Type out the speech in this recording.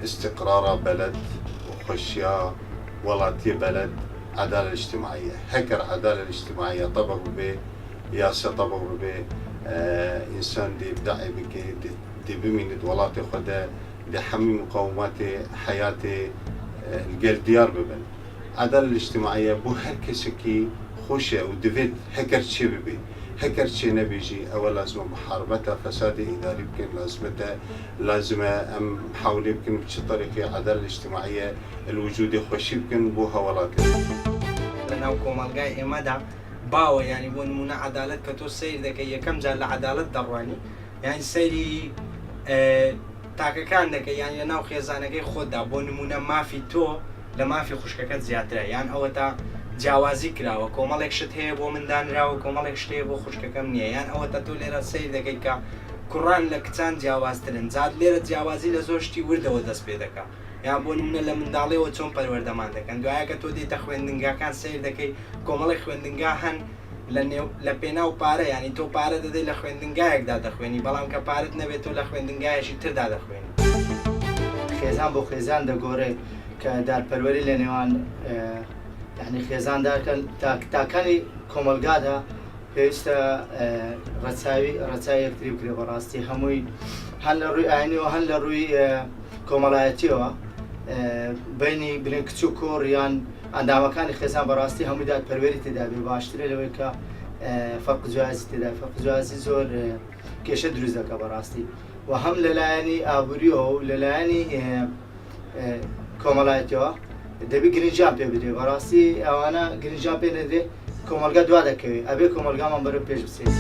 استقرار بلد وخشيا ولاتي بلد عدالة اجتماعية هكر عدالة اجتماعية طبق به ياسة طبق به إنسان دي بدعي بك دي بميند ولاتي خدا دي حمي مقاومات حياتي الجل ديار ببن عدالة الاجتماعية بو هر كسكي خوشة ودفيد هكر شي ببي هكر شي نبيجي أول لازم محاربتها فساد إداري بكن لازم أم محاولة بكن بشي طريقة عدالة الاجتماعية الوجود خوشي بكن بو هولاتي لنا وكومالغاي إمادا باو يعني بو نمونا عدالة كتو سير دكي كم جال عدالة درواني يعني سيري تاكا كان دكي يعني لنا وخيزانكي خدا بو نمونا ما في تو لما في خوشككت زيادرة يعني أو تا جیاوازی کراوە کۆمەڵێک شت هەیە بۆ مندانراوە کۆمەڵێک شت هەیە بۆ خوشکەکەم نییە یان ئەوەتە تۆ لێرە سیر دەکەیت کە کوڕان لە کچان جیاوازترن جات لێرە جیاوازی لە زۆر شتی وردەوە دەست پێ دەکا یان بۆ نمونە لە منداڵیەوە چۆن پەروەردەمان دەکەن دوایە کە تۆ دێتە خوێندنگاکان سیر دەکەی کۆمەڵی خوێندنگا هەن لە پێناو پارە ینی تۆ پارە دەدەی لە خوێندنگایەکدا دەخوێنی بەڵام کە پارت نەبێت تۆ لە خوێندنگایەکی تردا دەخوێنی خێزان بۆ خێزان دەگۆڕێت کە دارپەروەری لە نێوان يعني خێزان تاکانی کۆمەلگادا پێویستە ڕەچاوی یەکتری بکرێ بەڕاستی هەمووی هەن لە ڕووی ئاینیەوە هەن لە ڕووی کۆمەڵایەتیەوە بینی بنێ کچ و کۆڕ یان ئەندامەکانی خێزان بەڕاستی هەمووی دادپەروەری تێدا بێ باشترە لەوەی کە فەرق جیازی تێدا فەرق جیازی زۆر کێشە دروست دەکە بەڕاستی و هەم لەلایەنی ئابووریەوە و لەلایەنی کۆمەڵایەتیەوە دەبی گرنجیان پێ بدرێ بەڕاستی ئەوانە گرنجیان پێ نەدرێ کۆمەلگا دوا دەکەوێت ئەبێ کۆمەلگامان بەرەو پێش بچێت